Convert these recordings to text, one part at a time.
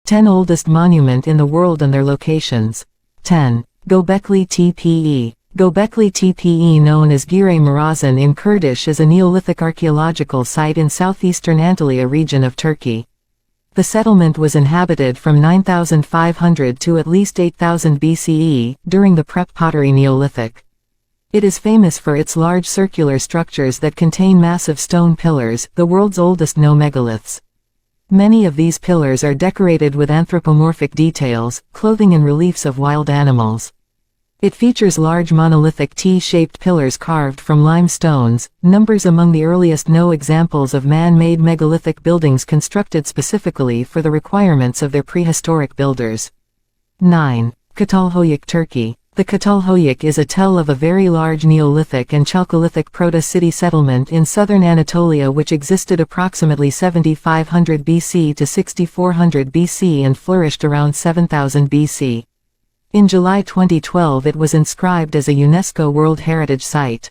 10 Oldest Monument in the World and their locations. 10. Göbekli Tepe. Göbekli Tepe, known as Gire Marazan in Kurdish, is a Neolithic archaeological site in southeastern Antalya region of Turkey. The settlement was inhabited from 9500 to at least 8000 BCE, during the Prep Pottery Neolithic. It is famous for its large circular structures that contain massive stone pillars, the world's oldest known megaliths. Many of these pillars are decorated with anthropomorphic details, clothing and reliefs of wild animals. It features large monolithic T-shaped pillars carved from limestones, numbers among the earliest known examples of man-made megalithic buildings constructed specifically for the requirements of their prehistoric builders. 9. Çatalhöyük, Turkey. The Çatalhöyük is a tell of a very large Neolithic and Chalcolithic proto-city settlement in southern Anatolia which existed approximately 7500 BC to 6400 BC and flourished around 7000 BC. In July 2012 it was inscribed as a UNESCO World Heritage Site.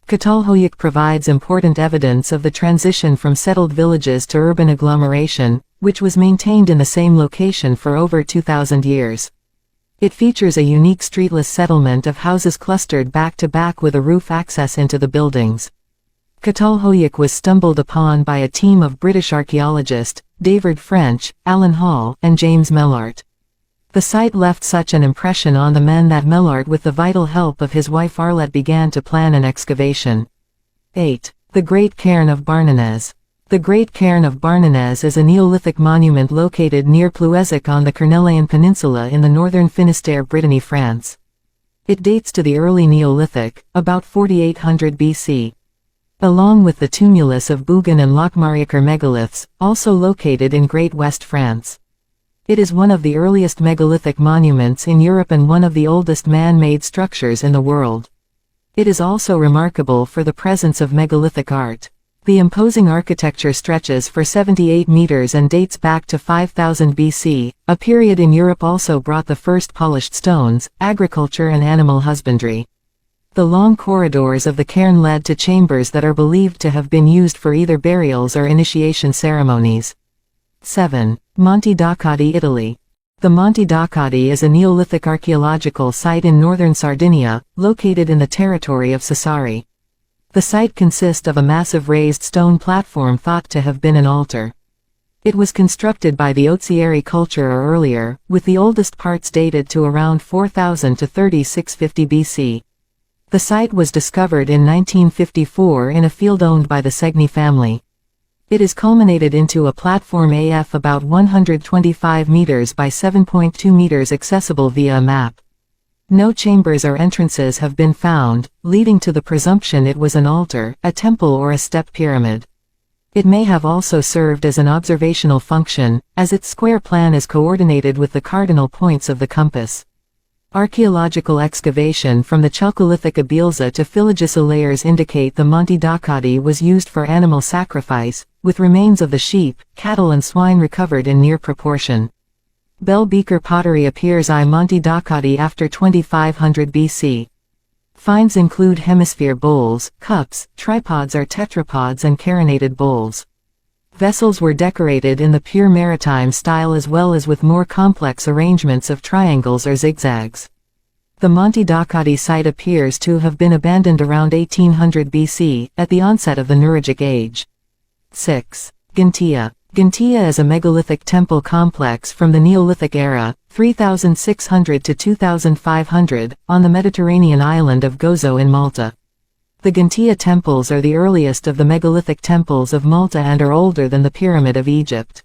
Çatalhöyük provides important evidence of the transition from settled villages to urban agglomeration, which was maintained in the same location for over 2000 years. It features a unique streetless settlement of houses clustered back-to-back with a roof access into the buildings. Çatalhöyük was stumbled upon by a team of British archaeologists, David French, Alan Hall, and James Mellart. The site left such an impression on the men that Mellart, with the vital help of his wife Arlette, began to plan an excavation. 8. The Great Cairn of Barnenez. The Great Cairn of Barnenez is a Neolithic monument located near Plouézec on the Carnelian Peninsula in the northern Finistère, Brittany, France. It dates to the early Neolithic, about 4800 BC. Along with the tumulus of Bougon and Locmariacar megaliths, also located in Great West France. It is one of the earliest megalithic monuments in Europe and one of the oldest man-made structures in the world. It is also remarkable for the presence of megalithic art. The imposing architecture stretches for 78 meters and dates back to 5000 BC, a period in Europe also brought the first polished stones, agriculture and animal husbandry. The long corridors of the cairn led to chambers that are believed to have been used for either burials or initiation ceremonies. 7. Monte d'Acadi, Italy. The Monte d'Acadi is a Neolithic archaeological site in northern Sardinia, located in the territory of Sassari. The site consists of a massive raised stone platform thought to have been an altar. It was constructed by the Ozieri culture or earlier, with the oldest parts dated to around 4000 to 3650 BC. The site was discovered in 1954 in a field owned by the Segni family. It is culminated into a platform AF about 125 meters by 7.2 meters accessible via a map. No chambers or entrances have been found, leading to the presumption it was an altar, a temple or a step pyramid. It may have also served as an observational function, as its square plan is coordinated with the cardinal points of the compass. Archaeological excavation from the Chalcolithic Abilza to Philogissa layers indicate the Monte d'Acadi was used for animal sacrifice, with remains of the sheep, cattle and swine recovered in near proportion. Bell beaker pottery appears I Monte d'Acadi after 2500 BC. Finds include hemisphere bowls, cups, tripods or tetrapods and carinated bowls. Vessels were decorated in the pure maritime style as well as with more complex arrangements of triangles or zigzags. The Monte d'Acadi site appears to have been abandoned around 1800 BC, at the onset of the Nuragic Age. 6. Gintia. Gintia is a megalithic temple complex from the Neolithic era, 3600 to 2500, on the Mediterranean island of Gozo in Malta. The Gintia temples are the earliest of the megalithic temples of Malta and are older than the Pyramid of Egypt.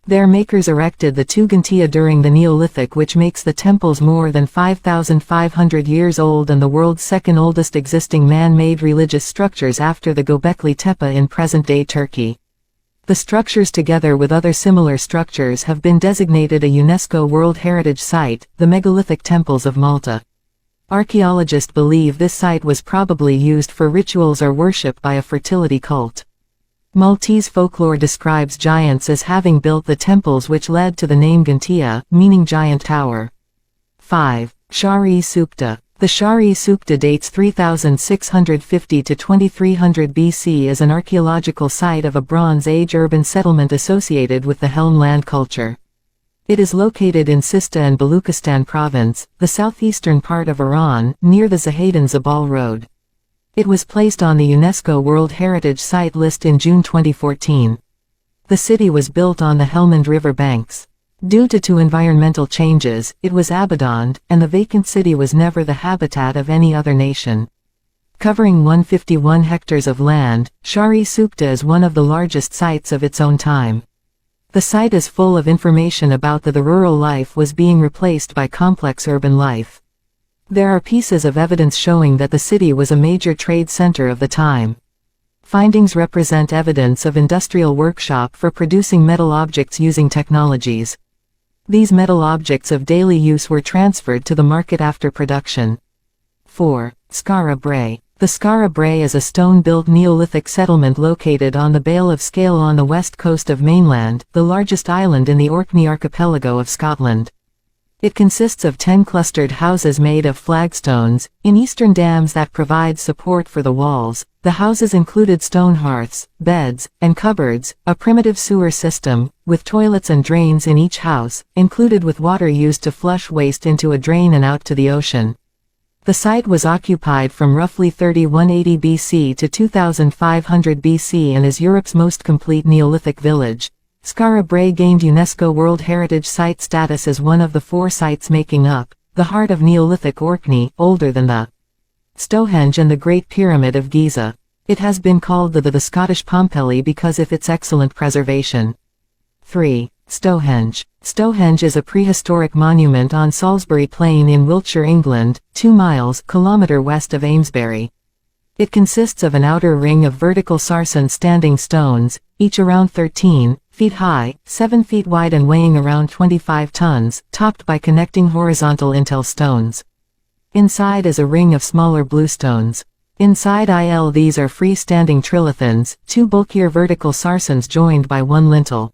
Their makers erected the two Gintia during the Neolithic, which makes the temples more than 5,500 years old and the world's second oldest existing man-made religious structures after the Göbekli Tepe in present-day Turkey. The structures together with other similar structures have been designated a UNESCO World Heritage Site, the Megalithic Temples of Malta. Archaeologists believe this site was probably used for rituals or worship by a fertility cult. Maltese folklore describes giants as having built the temples which led to the name Gintia, meaning giant tower. 5. Shari Sukta. The Shari Sukta dates 3650 to 2300 BC as an archaeological site of a Bronze Age urban settlement associated with the Helm land culture. It is located in Sista and Baluchistan province, the southeastern part of Iran, near the Zahedan-Zabal Road. It was placed on the UNESCO World Heritage Site list in June 2014. The city was built on the Helmand River banks. Due to two environmental changes, it was abandoned, and the vacant city was never the habitat of any other nation. Covering 151 hectares of land, Shari Sukta is one of the largest sites of its own time. The site is full of information about the rural life was being replaced by complex urban life. There are pieces of evidence showing that the city was a major trade center of the time. Findings represent evidence of industrial workshop for producing metal objects using technologies. These metal objects of daily use were transferred to the market after production. 4. Skara Brae. The Skara Brae is a stone-built Neolithic settlement located on the Bale of Scale on the west coast of mainland, the largest island in the Orkney archipelago of Scotland. It consists of 10 clustered houses made of flagstones, in eastern dams that provide support for the walls. The houses included stone hearths, beds, and cupboards, a primitive sewer system, with toilets and drains in each house, included with water used to flush waste into a drain and out to the ocean. The site was occupied from roughly 3180 BC to 2500 BC and is Europe's most complete Neolithic village. Skara Brae gained UNESCO World Heritage Site status as one of the 4 sites making up the heart of Neolithic Orkney, older than the Stonehenge and the Great Pyramid of Giza. It has been called the Scottish Pompeii because of its excellent preservation. 3. Stonehenge. Stonehenge is a prehistoric monument on Salisbury Plain in Wiltshire, England, 2 km west of Amesbury. It consists of an outer ring of vertical sarsen standing stones, each around 13 feet high, 7 feet wide and weighing around 25 tons, topped by connecting horizontal intel stones. Inside is a ring of smaller bluestones. Inside these are free-standing trilithons, 2 bulkier vertical sarsens joined by 1 lintel.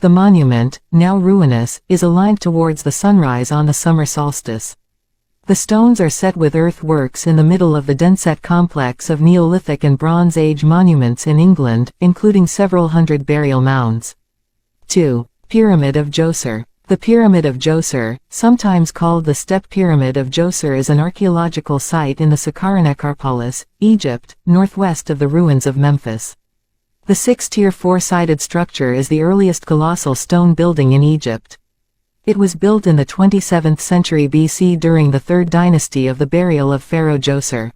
The monument, now ruinous, is aligned towards the sunrise on the summer solstice. The stones are set with earthworks in the middle of the Denset complex of Neolithic and Bronze Age monuments in England, including several hundred burial mounds. 2. Pyramid of Djoser. The Pyramid of Djoser, sometimes called the Step Pyramid of Djoser, is an archaeological site in the Saqqara Necropolis, Egypt, northwest of the ruins of Memphis. The 6-tier 4-sided structure is the earliest colossal stone building in Egypt. It was built in the 27th century BC during the 3rd dynasty of the burial of Pharaoh Djoser.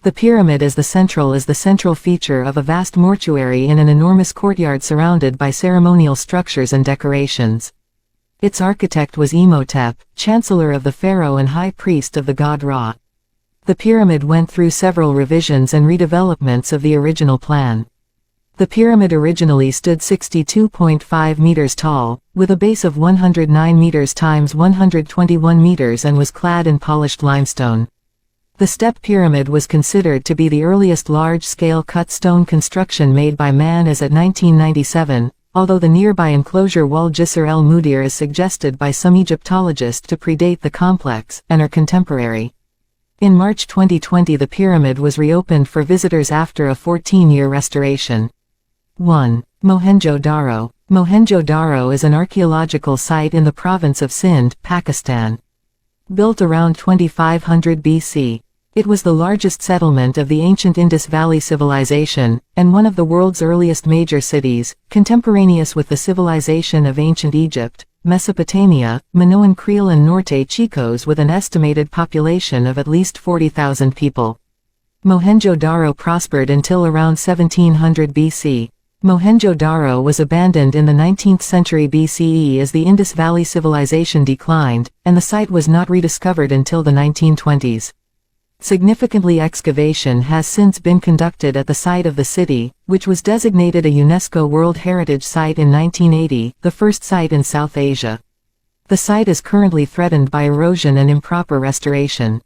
The pyramid is the central feature of a vast mortuary in an enormous courtyard surrounded by ceremonial structures and decorations. Its architect was Imhotep, chancellor of the pharaoh and high priest of the god Ra. The pyramid went through several revisions and redevelopments of the original plan. The pyramid originally stood 62.5 meters tall, with a base of 109 meters x 121 meters and was clad in polished limestone. The step pyramid was considered to be the earliest large-scale cut stone construction made by man as at 1997, although the nearby enclosure wall Jisr el Mudir is suggested by some Egyptologists to predate the complex, and are contemporary. In March 2020 the pyramid was reopened for visitors after a 14-year restoration. 1. Mohenjo-Daro. Mohenjo-Daro is an archaeological site in the province of Sindh, Pakistan. Built around 2500 BC. It was the largest settlement of the ancient Indus Valley Civilization, and one of the world's earliest major cities, contemporaneous with the civilization of ancient Egypt, Mesopotamia, Minoan Creel and Norte Chicos, with an estimated population of at least 40,000 people. Mohenjo-Daro prospered until around 1700 BC. Mohenjo-Daro was abandoned in the 19th century BCE as the Indus Valley Civilization declined, and the site was not rediscovered until the 1920s. Significantly excavation has since been conducted at the site of the city, which was designated a UNESCO World Heritage Site in 1980, the first site in South Asia. The site is currently threatened by erosion and improper restoration.